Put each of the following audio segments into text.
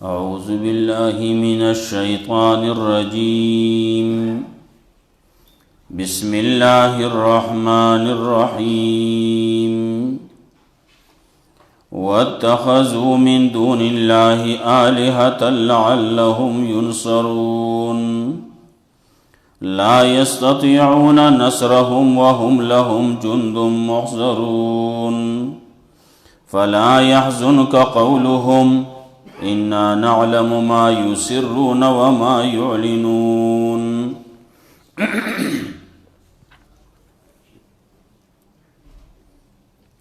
أعوذ بالله من الشيطان الرجيم بسم الله الرحمن الرحيم واتخذوا من دون الله آلهة لعلهم ينصرون لا يستطيعون نصرهم وهم لهم جند محضرون فلا يحزنك قولهم إنا نعلم ما يسرون وما يعلنون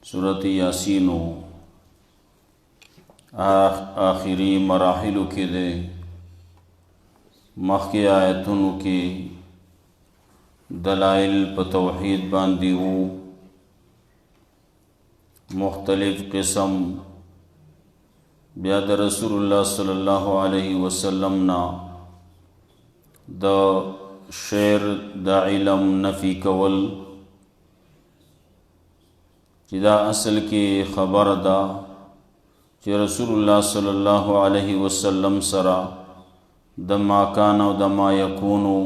سورة یاسین آخری مراحل کے دے مخی آیتونو کے دلائل پا توحید باندی ہو مختلف قسم بیاد رسول اللہ صلی اللہ علیہ وسلم نا دا شعر دا علم نفی کول چی دا اصل کی خبر دا چی رسول اللہ صلی اللہ علیہ وسلم سرا دا ما کانا و دا ما یکونو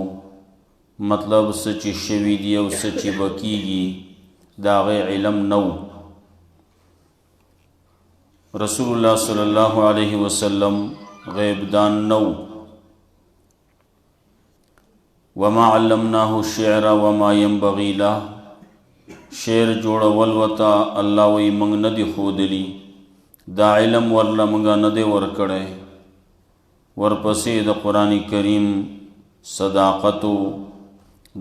مطلب سچی شوی دی و سچی بکیگی دا غی علم نو رسول اللہ صلی اللہ علیہ وسلم غیب دان نو وما علمناه الشعر وما ينبغي له شعر جوڑ والوتا اللہ وی منگ ندی خودلی دا علم ورلا منگا ندی ورکڑے ورپسی دا قرآن کریم صداقتو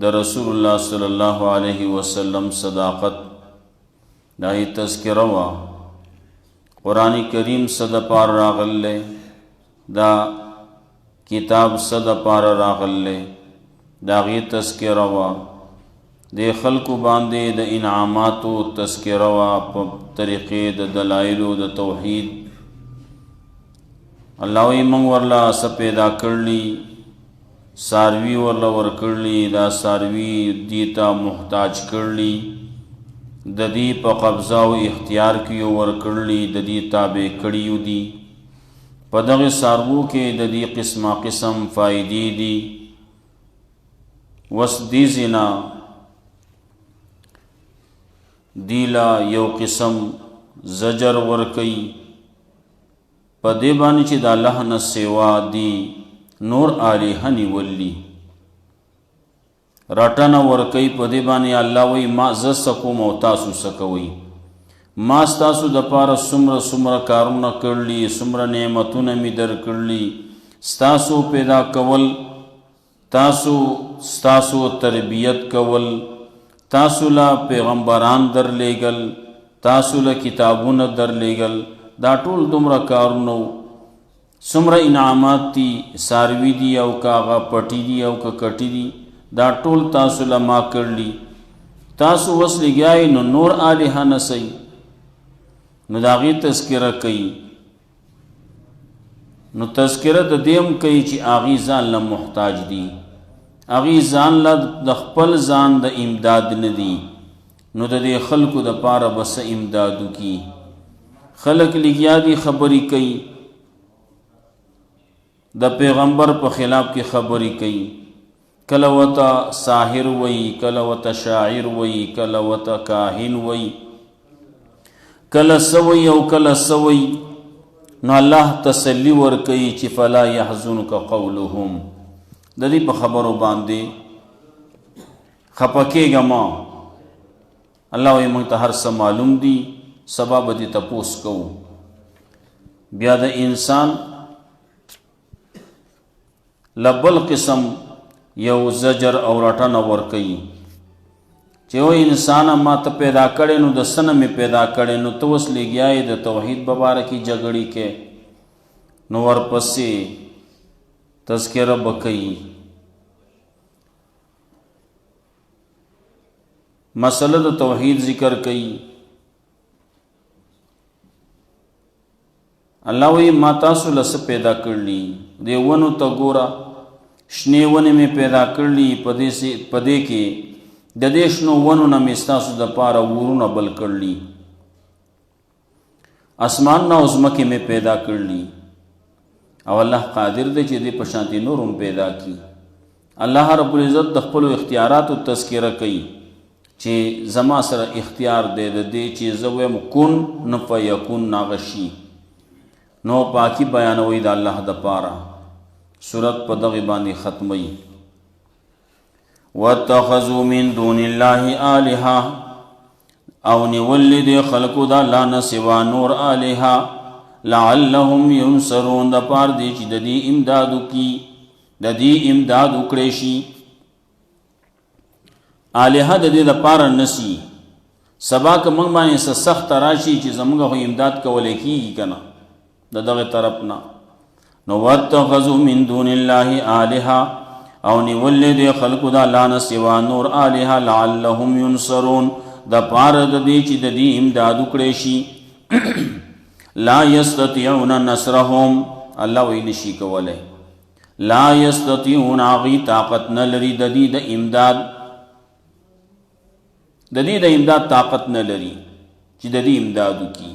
دا رسول اللہ صلی اللہ علیہ وسلم صداقت دا ہی تذکروا قرآن کریم صد پار راغل لے دا کتاب صد پار راغل لے دا غی تذکرہ وا دے خلق باندے دا انعاماتو تذکرہ وا پا طریقے دا دلائلو دا توحید اللہ وی منگ ورلا سا پیدا کرلی ساروی ورلا ور کرلی دا ساروی دیتا محتاج کرلی د دې په قبضه او اختیار کې ور کړلی د دې تابع کړیو دي په دغه سارو کې د دې قسمه قسم فائدې دي وس دې زنا دیلا یو قسم زجر ور کوي په دې باندې چې د الله نه سوا دي نور الہ نیولی رټنه ورکی په دې باندې الله وی ما ز سکوم او تاسو سکوي ما تاسو د پاره سمره کارونه کړلی سمره نعمتونه می در کړلی تاسو پیدا کول تاسو تربیت کول تاسو لا پیغمبران در لېګل تاسو لا کتابونه در لېګل دا ټول دومره کارونه سمره انعامات دي ساروی دي او کاغه پټی دي او کټی دي دا ټول تاسو لما کرلی تاسو وس لګیای نو نور الہ نسی نو داغی تذکرہ کئی نو تذکرہ د دیم کئی چې آغی ځان له محتاج دی آغی ځان له د خپل ځان د امداد ندی نو د دې خلکو د پاره بس امدادو کی خلق لګیا دی خبرې کئی د پیغمبر په خلاف کې خبرې کئی کلوتا ساحر وی کلوتا شاعر وی کلوتا کاہن وی کل سوی او کل سوی نو اللہ تسلی ورکی چی فلا یحزنک قولهم دلی پا خبرو باندے خپکے گا ما اللہ وی منگتا ہر سا معلوم دی سباب دی تپوس کو بیاد انسان لبل قسم یو زجر او رټنه ورکي چې و انسان ما ته پیدا کړي نو د سن می پیدا کړي نو تو وس لګیای د توحید مبارکی جګړی کې نو ورپسې تذکرہ بکئی مسئلہ د توحید ذکر کئی اللہ وی ما تاسو لس پیدا کرلی دے ونو تا گورا شنی ونی میں پیدا کرلی پدے کے د دې شنو ونو نه مې ستاسو دپاره ورونه بل کړلي، اسمانونه او ځمکې مې پیدا کړلي، او الله قادر دی چې دې په شانتې نور هم پیدا کړي. الله رب العزت د خپلو اختیاراتو تذکره کوي چې زما سره اختیار دی د دې چې زه ویم کن نه فیکون ناغه شي. نو پاکي بیانوي د الله دپاره. صورت په دغې باندې ختموي. واتخذوا من دون الله آلهة، او نیولې دې خلقو د الله نه سوا نور آلهة لعلهم ینصرون، د پار دی چې د دې امداد وکړي، د دې امداد وکړی شي. آلهه د دې دپاره نسی سبا که موږ باندې څه سخت راشي چې زموږ خو امداد کولی کېږي که نه د دغې طرف نه. نو واتخذوا من دون الله آلهة، او نیولې دې خلقو د الله نه سوا نور آلهة لعلهم ینصرون، د پاره د دې چې د دې امداد وکړی شي. لا یستطیعون نصرهم، الله وی نشي کولی. لا یستطیعون، هغوی طاقت نه لري د دې د امداد، د دې د امداد طاقت نه لري چې د دې امداد وکړي.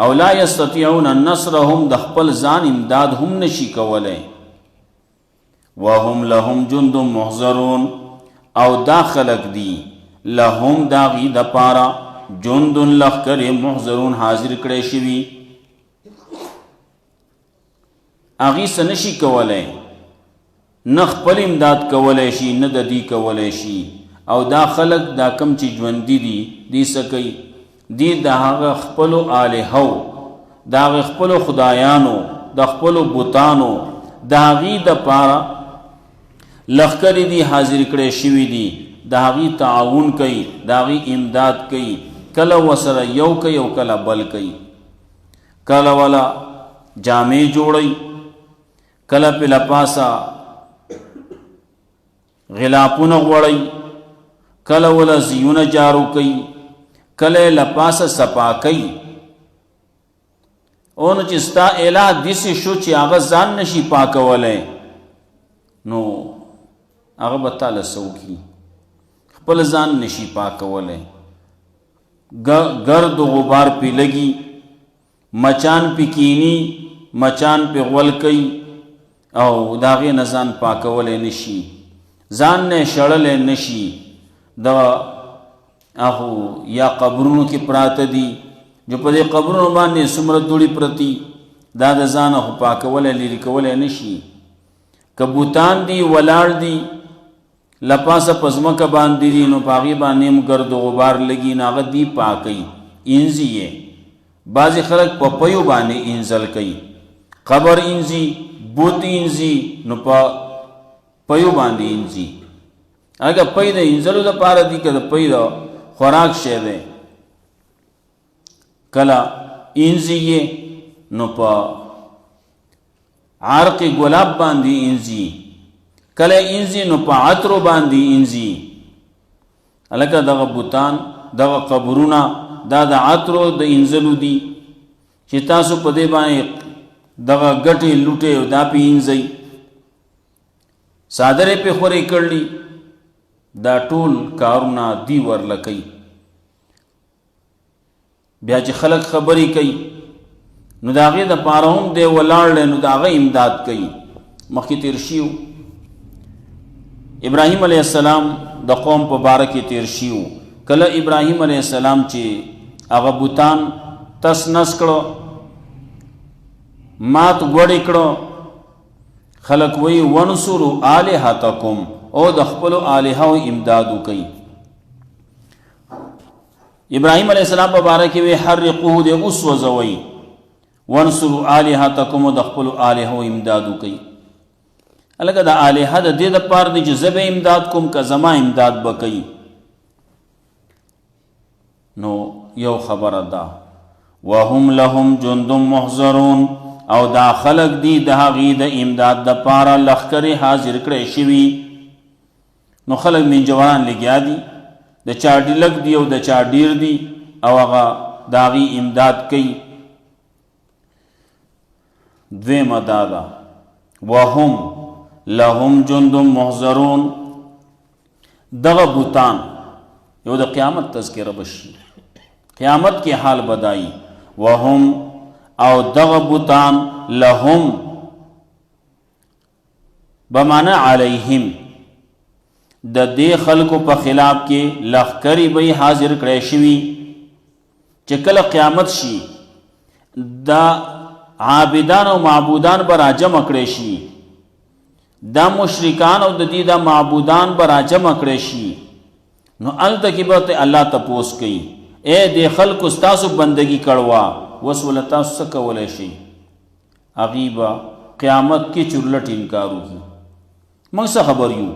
او لا یستطیعون نصرهم، د خپل ځان امداد هم نشي کولی. وهم لهم جند محضرون، او دا خلق دی لهم داغی د پارا جند لخکر محضرون حاضر کړی شوي. اغي سنشي کولی، نه خپل امداد کولی شي نه د دې کولی شي. او دا خلق دا کم چې ژوندي دي دی سکی دی د هغه خپلو الهو، د هغه خپلو خدایانو، د خپلو بتانو د هغې دپاره لښکرې دي حاضر کړی شوي دي، د هغې تعاون کوي، د هغې امداد کوي، کله ورسره یو کوي او کله بل کوي. کله والا جامې جوړوي، کله پې له پاسه غلافونه غوړوي، کله ولا زیونه جارو کوي، کله له پاسه صفا کوي. اونو چې ستا اله داسې شو چې هغه ځان نشي پاکولی، نو هغه به تاله څه وکړي؟ خپل ځان نشي پاکولی. گرد و غبار پې لګي، مچان پې کینی، مچان پې غول کوي، او د هغې نه ځان پاکولی نشي، ځان نه شړلی نشي. د هغو یا قبرونو کې پراته دي جو په دې قبرونو باندې څومره دوړې پرتي، دا د ځانه خو پاکولی لرې کولی نشي. که بوتان دي ولاړ دي له پاسه په ځمکه باندې دي، نو په هغې باندې هم ګرد و غبار لګي، نو هغه دي پاکوي، انځي یې. بعضې خلک په پیو باندې انځل کوي، قبر انځي، بوت انځي، نو په پیو باندې انځي. اگه پی د انځلو دپاره دي که د پی د خوراک شی دی، کله انځي یې نو په عرق ګلاب باندې انځي، کله انځي نو په عطرو باندې انځي. هلکه دغه بوتان، دغه قبرونه دا د عطرو د انځلو دي چې تاسو په دې باندې دغه ګټې لوټې دا پې انځئ، څادرې پې خورې کړلي، دا ټول کارونه دی ورله کوي. بیا چې خلک خبرې کوي نو د هغې دپاره هم دی ولاړ دی، نو د هغه امداد کوي. مخکې تیر شوي ابراهیم علیه السلام د قوم په باره کې تیر شوي. کله ابراهیم علیه السلام چې هغه بوتان تس نس کړو، مات ګوډې کړو، خلک وایي ونصروا آلهتکم، او د خپلو الهو امداد وکړي. ابراهیم علیه السلام په باره کې وی حرقوه د اوس وځوئ، ونصروا آلهتکم، او د خپلو الهو امداد وکړي. هلکه د الهه د دې دپاره دی چې زه به امداد کوم که زما امداد به کوي. نو یو خبره ده، وهم لهم جند محضرون، او دا خلق دی د هغې د امداد دپاره لښکرې حاضر کړی شوي. نو خلق منجوران لګیا دي، د چا ډلک دی او د چا ډیر دی، او هغه د هغې امداد کوي. دویمه دا ده وهم لهم جند محضرون، دغه بوتان یو د قیامت تذکره بشي، قیامت کې حال بدایي. وهم او دغه بوتان لهم بمعنی علیهم د دې خلکو په خلاف کې لښکرې به حاضر کړی شوي چې کله قیامت شي دا عابدان او معبودان به راجمع کړی شي، دا مشرکان او د دې دا معبودان به راجمع کړی شي. نو هلته کې به الله تپوس کوي اے دې خلکو ستاسو بندگی کړوا اوس ول تاسو څه کولی شئ؟ هغوی به قیامت کې چورلټ انکار وکړي موږ څه خبر یو.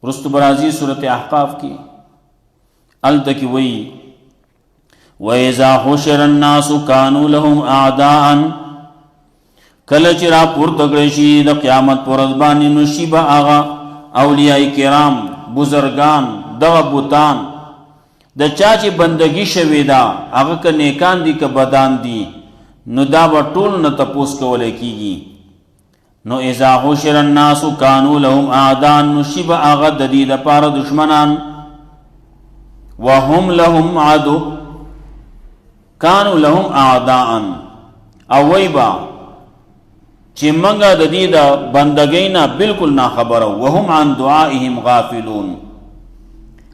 رستو برازي صورت احقاف کې هلته کې وایي وَإِذَا حُشِرَ النَّاسُ كَانُوا لَهُمْ أَعْدَاءً کله چې را پورته کړی شي د قیامت په ورځ باندې نو شي به هغه اولیاء کرام بزرگان دغه بوتان د چا چې بندگی شوې ده هغه که نیکان دي که بدان دي نو دا به ټول نه تپوس کولی کېږي. نو اذا حشر الناس كانوا لهم اعداء نو شي به هغه د دې دپاره دشمنان وهم لهم عدو كانوا لهم اعداء او وی با چې منګه د دې د بندګۍ نه بالکل نا خبره وهم عن دعائهم غافلون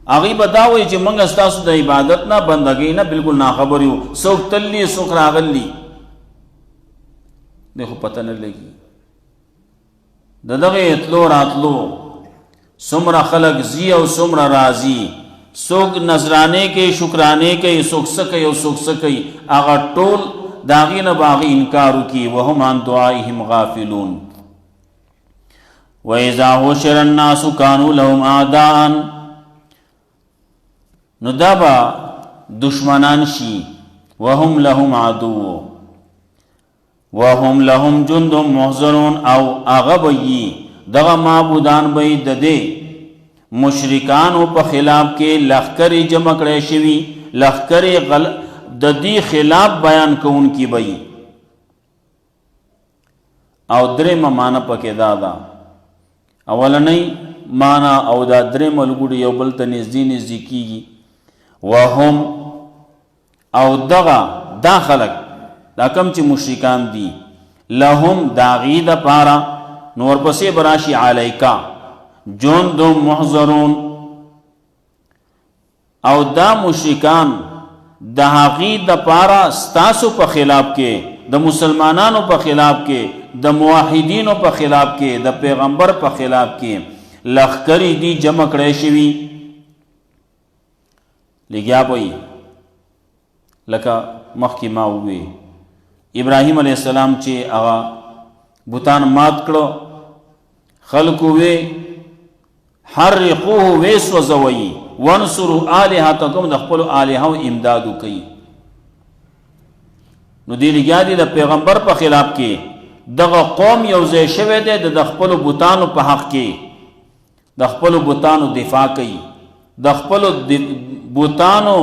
هغوی به دا وایي چې منګه ستاسو د عبادت نه بندګۍ نه بالکل نا خبر یو څوک تللی څوک راغلی دی خو پته نه لګي د دغه اتلو راتلو څومره خلک ځي او څومره راځي څوک نذرانې کوي شکرانې کوي څوک څه کوي او څوک څه کوي هغه ټول د هغې نه به هغې انکار وکړي وهم عن دعائهم غافلون. وَإِذَا حُشِرَ النَّاسُ كَانُوا لَهُمْ أَعْدَاءً نو دا به دشمنان شي وهم لهم عدو وهم لهم جند محضرون او هغه به یي دغه معبودان به د دې مشرکانو په خلاف کې لښکرې جمع کړی شوي لښکرې د دې خلاف بیان کوونکي به یي. او درېمه معنی پکې دا ده اولنۍ معنی او دا درېمه لګوډې یو بل ته نږدې نږدې کېږي وهم او دغه دا خلک دا کم چې مشرکان دي لهم دا غي دپاره نو ورپسې به راشي علیکا جند محضرون او دا مشرکان د هغې دپاره ستاسو په خلاف کې د مسلمانانو په خلاف کې د موحدینو په خلاف کې د پیغمبر په خلاف کې لښکرې دي جمع کړی شوي لګیا به یي لکه مخکې ما ووی ابراهیم علیه السلام چې هغه بوتان مات کړو خلکو وی حرقوه وی سوځوئ وانصروا آلهتکم د خپلو الهو امداد وکئ. نو دې لګیا دي د پیغمبر په خلاف کې دغه قوم یو ځای شوی دی د خپلو بوتانو په حق کې د خپلو بوتانو دفاع کوي د خپلو بوتانو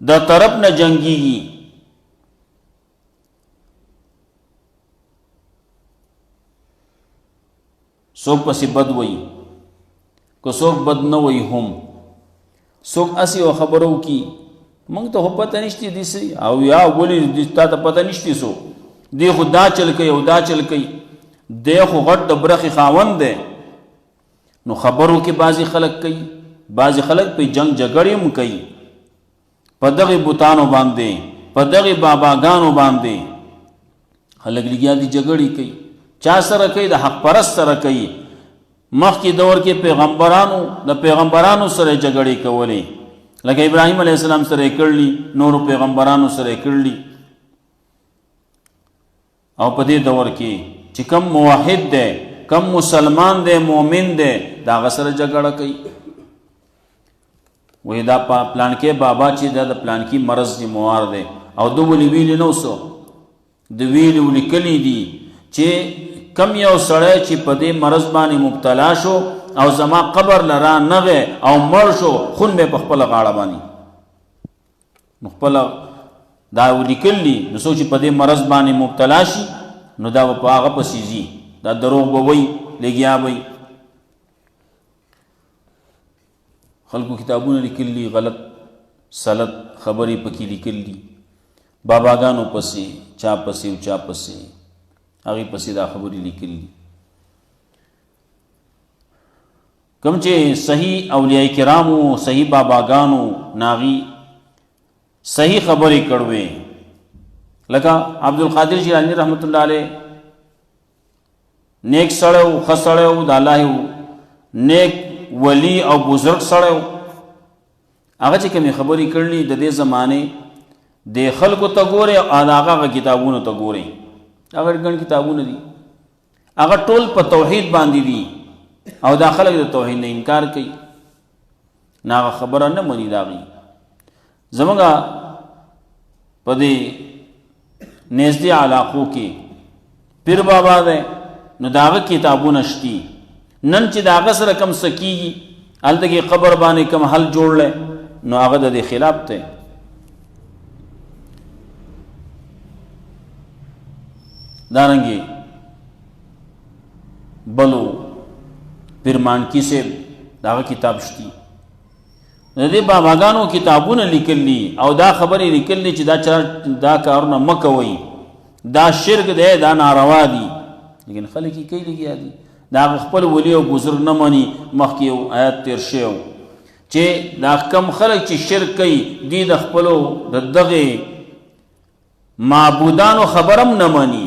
د طرف نه جنگیږي. څوک پسې بد وایي که څوک بد نه وایي هم څوک هسې یو خبره وکړي موږ ته خو پته نشته دي څه او یا ولې تا ته پته نشته څو دی خو دا چل کوي او دا چل کوي دی خو غټ د برخې خاوند دی. نو خبرو کې بعضې خلک کوي بعضې خلک په جنگ جګړې هم کوي په دغې بوتانو باندې په دغې باباګانو باندې خلک لګیا دي جګړې کوي چا سره کوي د حق پرست سره کوي. مخکې دور کې د پیغمبرانو سره جګړې کولې لکه ابراهیم علیه السلام سره یې کړلي نورو پیغمبرانو سره یې کړلي او په دې دور کې چې کم موحد دی کم مسلمان دی مؤمن دی د هغه سره جګړه کوي وایي دا پلانکې بابا چې دا د پلانکې مرض ذموار دی او ده ولې ویلي نه اوسو د ویلي ولیکلي دي چې کم یو سړی چې په دې مرض باندې مبتلا شو او زما قبر لرا نغی او مړ شو خون به په خپله غاړه باندې نو خپله دا ولیکلي نو څوک چې په دې مرض باندې مبتلا شي نو دا به په هغه پسې ځي دا دروغ به وایي لګیا به خلکو کتابونه لیکلي غلط سلط خبرې پکې لیکلي باباګانو پسې چا پسې او چا پسې هغې پسې دا خبرې لیکلي کوم چې صحیح اولیاء کرامو صحیح باباګانو ناغي صحیح خبرې کړوې لکه عبدالقادر جیلانی رحمت الله علیه نیک سړی و ښه سړی و د الله نیک ولی او بزرگ سړی و هغه چې کومې خبرې کړلي د دې زمانې د خلکو ته ګورې او د هغه کتابونو ته ګورې هغه ګڼ کتابونه دي هغه ټول په توحید باندې دي او دا خلک د توحید نه انکار کوي نه هغه خبره نه مني د هغې زمونږ په دې نږدې علاقو کې پیر بابا دی نو د هغه کتابونه شتي نن چې د هغه سره کم څه کېږي هلته کې قبر باندې کم حل جوړلی نو هغه د دې خلاف دی دارنګې بلو پیرمانکی صاحب د هغه کتاب شتي د دې باباګانو کتابونه لیکلي او دا خبرې لیکلي چې دا کارونه مه کوئ دا شرک دی دا ناروا دي لیکن خلک یې کوي لګیا دي دا خپل ولی او بزرګ نه مني مخکې یو آیات تیر شوی چې دا کم خلک چې شرک کوي دوی د خپلو د دغې معبودانو خبرم نه مني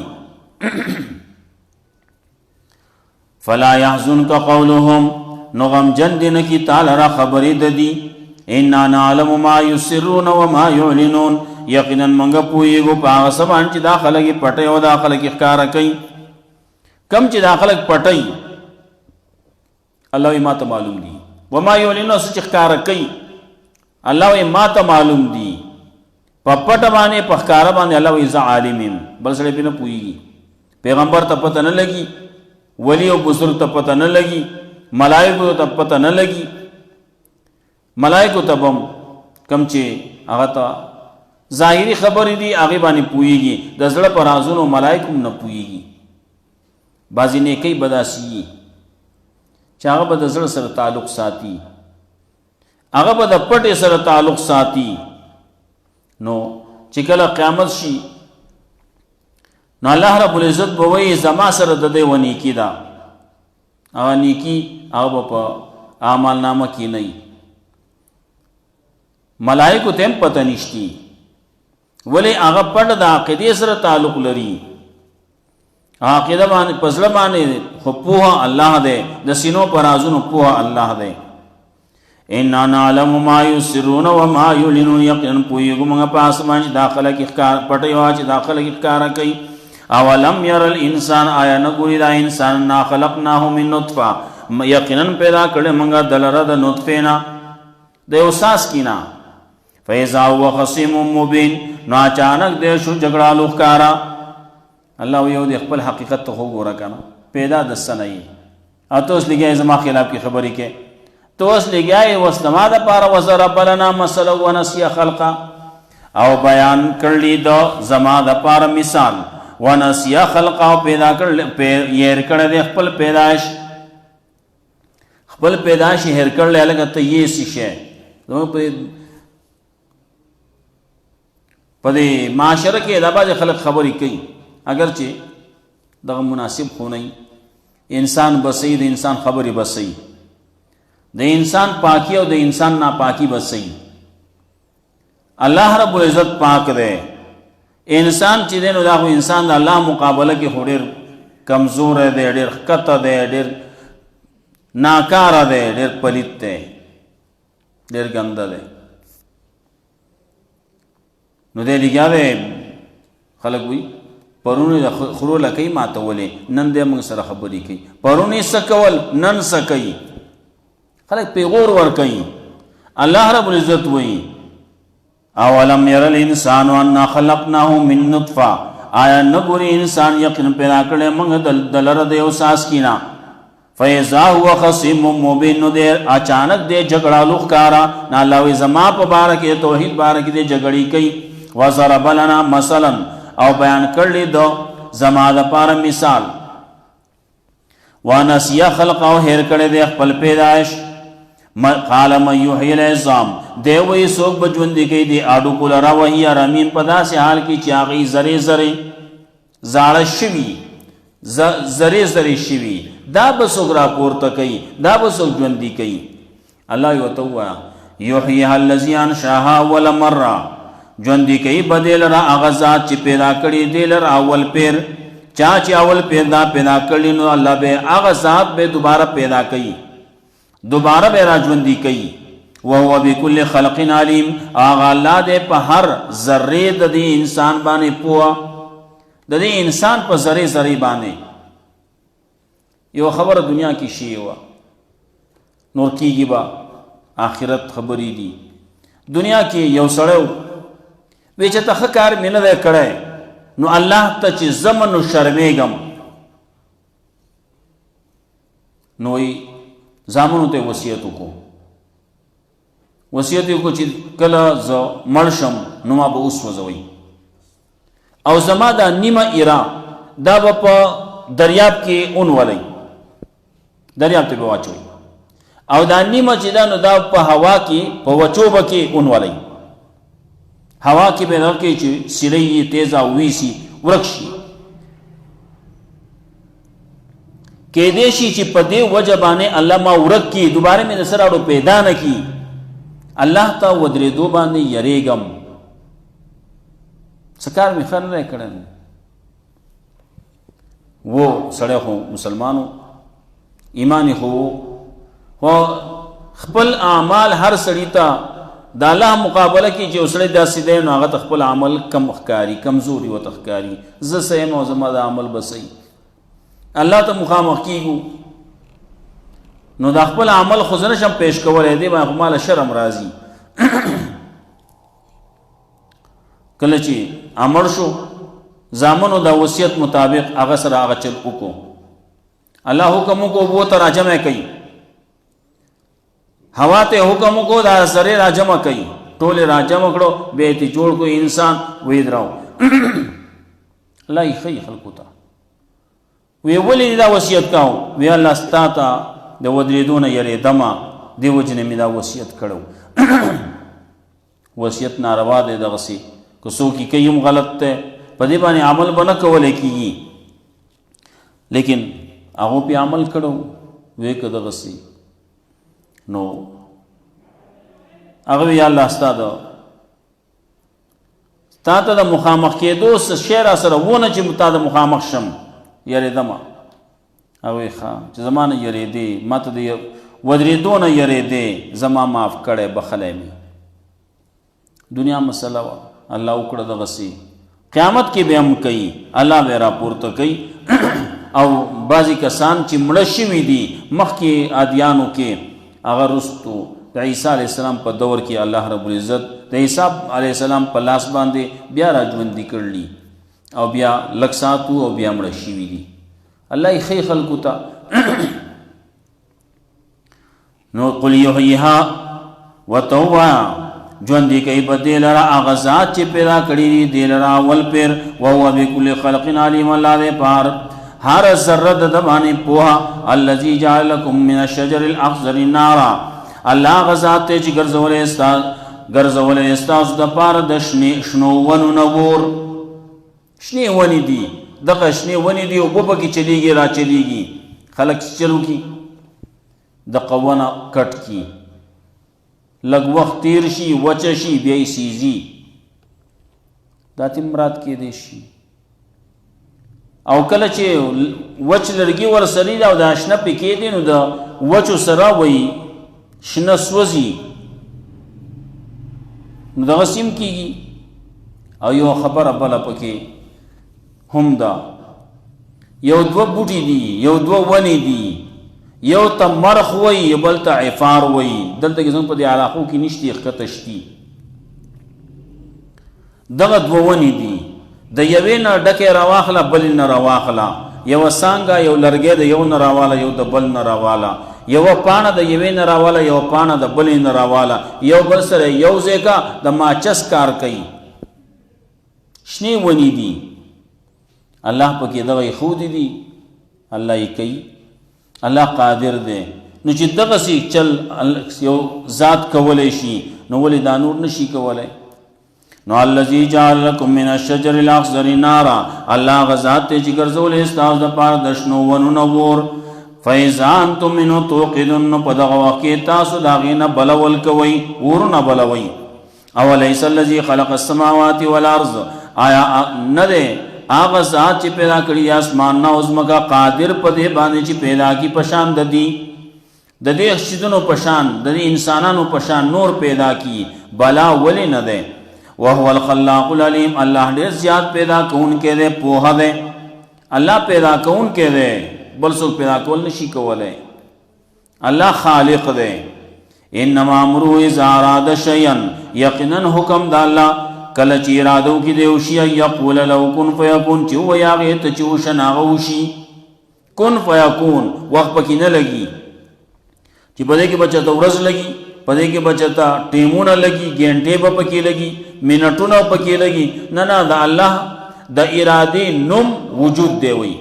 فلا يحزنك قولهم نو غمجن دي نکی تعالی را خبری ددی انا نعلم ما يسرون وما يعلنون یقینا منگا پوئیگو پاغ سبان چی دا خلقی پٹی و دا خلقی اخکارا کئی کم چی دا خلق پٹی اللہ وی ما تا معلوم دی وما يعلنون سچ اخکارا کئی اللہ وی ما تا معلوم دی پا پٹ بانے پا اخکارا بانے اللہ وی ازا عالمیم بل سڑے پی نا پوئیگی پیغمبر تا پتہ نہ لگی ولی و بزرگ تا پتہ نہ لگی ملائکو تا پتہ نہ لگی ملائکو تا بم کم چے آغا تا ظاہری خبری دی آغی بانی پوئیگی دزڑ پر آزونو ملائکم نہ پوئیگی بازی نیکی بداسی چاگا با دزڑ سر تعلق ساتی آغا با دا پٹ سر تعلق ساتی نو چکل قیامت شی نو اللہ رب العزت بوئی زما سر ددے و نیکی دا آغا نیکی آغا پا آمال نامہ کی نئی ملائکو تیم پتہ نشتی ولی آغا پڑ دا عقیدی سر تعلق لری عقیدہ بانے پزل بانے پوہا اللہ دے دا سینوں پر آزون پوہا اللہ دے اِنَّا نَعْلَمُ مَا يُسِرُونَ وَمَا يُعْلِنُونَ یقین پوئیگو منگا پاس مانچ داخلہ کی پٹے واچ داخلہ کی کارا کئی اولم یر الانسان آیا نگوری دا انسان نا خلقناہو من نطفہ یقیناً پیدا کرے منگا دلرد نطفینا دے اساس کینا فیضا ہوا خصیم مبین نو اچانک دے شو جگڑا لوخکارا اللہ ویہو دے اقبل حقیقت تو خوب گورا کنا پیدا دستا نہیں تو اس لگیا ازما خلاف کی خبری کے تو اس لگیا وسلما دا پارا وزرب لنا مسئلہ ونسی خلقا او بیان کرلی دو زما دا پارا مثال ونسیا خلقاو پیدا کر یہ کر دے خپل پیدائش ہر کر لے لگا تو یہ سیشے پدے معاشرہ کے ادابہ جے خلق خبری کئی اگرچہ دغم مناسب خونئی انسان بسئی دے انسان خبری بسئی دے انسان پاکی او دے انسان ناپاکی بسئی اللہ رب العزت پاک دے انسان چی دے نو دا خو انسان دا اللہ مقابلہ کی خو دیر کمزور دے دیر خکت دے دیر ناکار دے دیر پلیت دے دیر گند دے نو دے لگیا دے خلق ہوئی پرونی دا خرو لکی ماتولی نن دے منگ سر خبری کی پرونی سکول نن سکی خلق پیغور ور کئی اللہ رب العزت ہوئی اولم یر الانسان وانا خلقناہو من نطفہ آیا نگوری انسان یقین پیدا کرے منگ دلر دے اساس کینا فیضا ہوا خصیم مبین نو دے اچانک دے جگڑا لوخ کارا نا اللہ وی زما پا بارکی توحید بارکی دے جگڑی کئی وضرب لنا مثلا او بیان کر لی دو زما دا پارا مثال وانسیا خلقاو ہیر کرے دے اخپل پیدائش قال من یحیی العظام دی وی څوک به ژوندي کوي د هډوکو لره وهي رمیم په داسې حال کې چې هغې زرې زرې زاړه شوي زرې زرې شوي دا به څوک راپورته کوي دا به څوک ژوندي کوي الله یې ورته ووایه یحییها الذي انشاها اول مره ژوندي کوي به دې لره هغه ذات چې پیدا کړي دې لره اول پیر چا چې اول پیدا کړي نو الله به هغه ذات به دوباره پیدا کوي دوباره به را ژوندي کوي وهو بكل خلق علیم هغه الله دې په هر ذرې د دې انسان باندې پوهه د دې انسان په ذرې ذرې باندې یو خبره دنیا کې شی وه نور کېږي به آخرت خبرې دي دنیا کې یو سړی وی چې ته ښه کار مې نه دی کړی نو الله ته چې زه نو شرمېږم نو وی زامنو ته وصیت وکړو وصیت یې وکړو چې کله زه مړ شم نو ما به وسوځوئ او زما دا نیمه ایرا دا به په دریاب کې ونولئ دریاب ته به واچوئ او دا نیمه چې دا نو دا په هوا کې په وچوبه کې ونولئ هوا کې به دغه کې چې سیلۍ یې تیزه ویسي ورک شي کېدای شي چې په دې وجه باندې الله ما ورک کړي دوباره مې د سره اړو پیدا نه کړي الله ته ودرېدو باندې یریږم څه کار مې ښه نه دی کړی و سړی خو مسلمانو ایمان یې خو خو خپل اعمال هر سړي ته د الله مقابله کې چې یو سړی داسې دی نو هغه ته خپل عمل کم ښکاري کمزوري ورته ښکاري زه څه یم او زما د عمل به صحیح الله ته مخامخ کېږو نو دا خپل عمل خو زه نشم پیش کولی دی باندې خو ماله شرم راځي کله چې امر شو زامنو دا وصیت مطابق هغه سره هغه چل وکړو الله حکم وکړو اوبو ته راجمع کوي هوا ته حکم وکړو دا سره راجمع کوي ټولې راجمع کړو بیا یې جوړ کړو انسان ویې دراو الله یې ښیي خلکو ته وی ولې دا وصیت کاو وی الله ستا ته د ودرېدو نه یریدمه دې وجې نه مې دا وصیت کړو وصیت ناروا دی دغسې که څوک یې کوي هم غلط دی په دې باندې عمل به نه کولی کېږي لیکن هغو پې عمل کړو وی که دغسې نو هغه وی یا الله ستا ته د مخامخ کېدو څه شی را سره ونه چې تا د مخامخ شم یریدمه هغوی ښه چې زما نه یریدې ما ته د ودرېدو نه یریدې زما معاف کړی بخلی مې دنیا مسله وه الله وکړه دغسې قیامت کې به هم کوي الله به راپورته کوي او بعضې کسان چې مړه شوي دي مخکې عادیانو کې هغه رستو د عیسی علیه السلام په دور کې الله رب العزت د عیسی علیه السلام په لاس باندې بیا را ژوندي کړلي او بیا لږ ساعت او بیا مړه شوي دي الله یې ښیي خلکو ته نو قل یحییها ورته ووایه ژوندي کوي به دې لره هغه ذات چې پیدا کړي دي دې لره اول پیر وهو بکل خلق علیم الله دې په هر ذره د ده باندې پوهه الذي جعل لکم من الشجر الاخضر نارا الله هغه ذات دی چې ګرځولی ستاسو دپاره د شنو ونو نه اور شنې ونې دي دغه شنې ونې دي اوبه پکې چلیږي را چلیږي خلک چلو کی دغه ونه کټ کی لږ وخت تیر شي وچه شي بیا یې سیزي دا ترې مراد کېدی شي او کله چې وچ لرګي ورسره دي او دا شنه پې کېدي نو د وچو سره وایي شنه سوځي نو دغسې هم کېږي او یو خبره بله پکې هم ده یو دوه بوټي دي یو دوه ونې دي یو ته مرخ وایي بل ته عفار وایي دلته کې زموږ په دې علاقو کې نشتي ښکته شتي دغه دوه ونې دي د یوې نه ډکې راواخله بلې نه راواخله یوه څانګه یو لرګی د یو نه راواله یو د بل نه راواله یوه پاڼه د یوې نه راواله یوه پاڼه د بلې نه راواله یو بل سره یو ځای کا د ماچس کار کوي شنې ونې دي الله پکې دغه ایښودي دي الله یې کوي الله قادر دی نو چې دغسې چل یو ذات کولی شي نو ولې دا نور نشي کولی؟ نو الذي جعل لكم من الشجر الاخضر نارا، الله غزاد ته چې ګرځولې ستاسو دپاره د شنو ونو اور، فاذا انتم منه توقدون، نو په دغه وخت کې تاسو د هغې نه بلول کوئ، اورونه بلوئ. اولیس الذي خلق السماوات والارض، آیا نه دی هغه ذات چې پیدا کړي د اسمانونه او ځمکه قادر په دې باندې چې پیدا کړي په شان د دې شیدونو په شان د دې انسانانو په شان نور پیدا کړي؟ بلا ولې نه دی؟ وهو الخلاق العلیم، الله ډېر زیات پیدا کوونکی دی، پوهه دی. الله پیدا کوونکی دی، بل څوک پیدا کول نشي کولی. الله خالق دی. انما امره اذا اراد شیئا، یقینا حکم د الله کله چې اراده وکړي د یو شي، یقول له کن فیکون، چې ووایي هغې ته چې وشه نو هغه وشي. کن فیکون وخت پکې نه لګي چې په دې کې به چېرته ورځ لګي، په دې کې به چېرته ټیمونه لګي، ګینټې به پکې لګي، منټونه پکې لګي. نه نه، د الله د ارادې نوم وجود دی. وي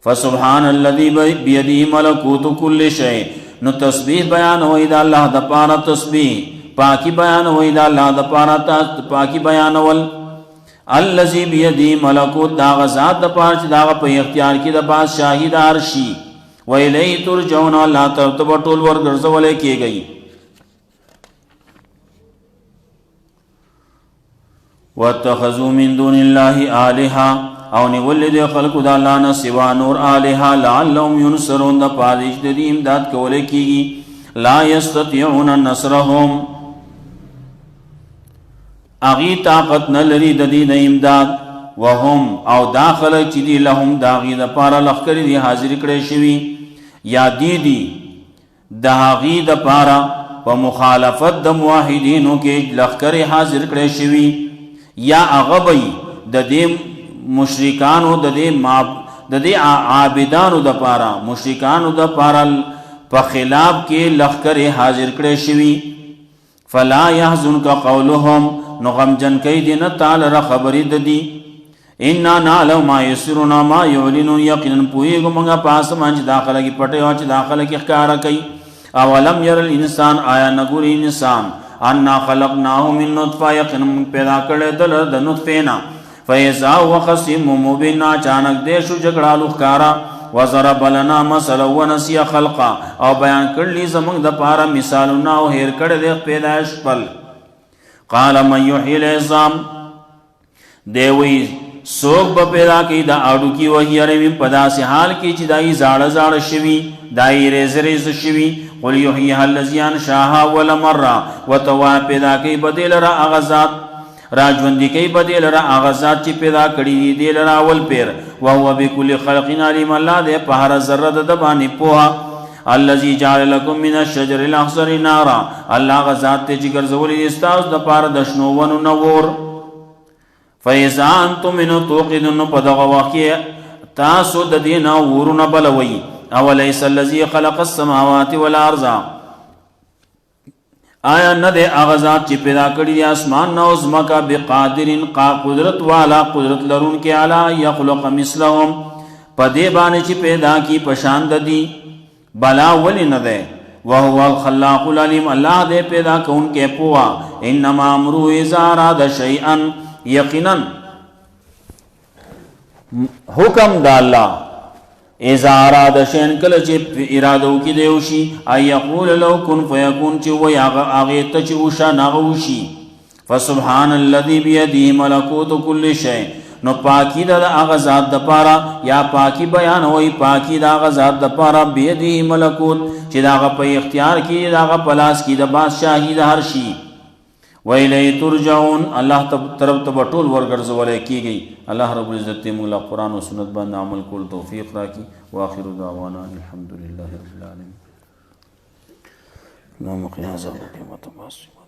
فسبحان الذي بيده ملكوت كل شيء، نو تسبیح بیان ہوئی دا اللہ دا پارا تسبیح، پاکی بیان ہوئی دا اللہ دا پارا پاکی بیان ول. الذي بيده ملكوت، دا غزات دا پارا چی دا پا اختیار کی دا بادشاہی دا عرشی. وَإِلَيْهِ تُرْجَعُونَ، اللہ طرف ټول ورګرځولې کېږي. وَاتَّخَذُوا مِن دُونِ اللَّهِ آلِهَةً، او نیولې د خلقو د الله نه سوا نور الها لعلهم ينصرون، د پاره چې د امداد کولی کېږي. لا يستطيعون نصرهم، اغي طاقت نه لري د دې د امداد. وهم، او دا خلک چې دي لهم د هغې دپاره لښکرې دي حاضر کړی شوي، یا دي د هغې دپاره په مخالفت د موحدینو کې لښکرې حاضر کړی شوي، یا هغه به د دې مشرکانو د دې عابدانو د پاره مشرکانو د پاره په خلاف کې لښکرې حاضر کړی شوي. فلا يحزنك قولهم، نو غمجن کوي دې نه تعالی را خبرې د دي. انا نعلم ما يسرون ما يعلنون، یقینا پوهېږو موږ په آسمان چې دا خلک یې پټوي او چې دا خلک یې ښکاره کوي. اولم ير الانسان، آیا نه ګوري انسان، انا خلقناه من نطفه، یقینا موږ پیدا کړی د د نطفې نه. فیضا هو خصیم مبین، اچانک دې شو جګړالو ښکارا. وضرب لنا مثلا ونسی خلقا، او بیان کړلی زموږ د پاره مثالونه او هیر کړی د پیدایش خپل. قال من یحیی العظام، دی وی څوک به پیدا کوي دا اډوکي وهي رمیم، په داسې حال کې چې دای زاړه زاړه شوي، دای ریز ریز شوي. قل یحییها الذی انشاها اول مره، وتوا پیدا کوي به دې لره هغه ذات، راجوندی کوي به دې لره هغه ذات چې پیدا کړي دې لره اول پیر. وهو بكل خلق علیم، الله دې په هر ذره د باندې پوهه. الذي جعل لكم من الشجر الاخضر نارا، الله غ ذات ته چې ګرځولې ستاسو د پاره د شنو ونو نور. فاذا انتم منه توقدون، په دغه وخت کې تاسو د دې نه ورونه بلوي. اوليس الذي خلق السماوات والارض، آیا نه دی هغه ذات چې پیدا کړي د اسمان نه او ځمکه بقادرین، قدرت والا، قدرت لرونکی، علی یخلق مثلهم، په دې باندې چې پیدا کی پشان د دي؟ بلا ولې نه دی؟ وهو الخلاق العلیم، الله دې پیدا کوونکی پوهه. انما امره اذا اراد شیئا، یقینا حکم د الله اذا اراد شیئا، کله چې اراده وکړي د یو شي، ای یقول له کن فیکون، چې وایي هغې ته چې وشه نو هغه وشي. فسبحان الذي بيده ملکوت کل شیء، نو پاکی د هغه ذات دپاره، یا پاکی بیان وایي پاکی د هغه ذات دپاره، بیده ملکوت، چې د هغه په اختیار کې، د هغه په لاس کې د بادشاهي د هر شي. وَإِلَيْهِ تُرْجَعُونَ، الله طرف ته به ټول ورګرځولی کېږي. الله رب العزت دې موږ له قرآن او سنت باندې عمل کول توفیق راکړي. وآخر دعوانا الحمد لله رب العالمین. اللهم قنا عذاب القیامة.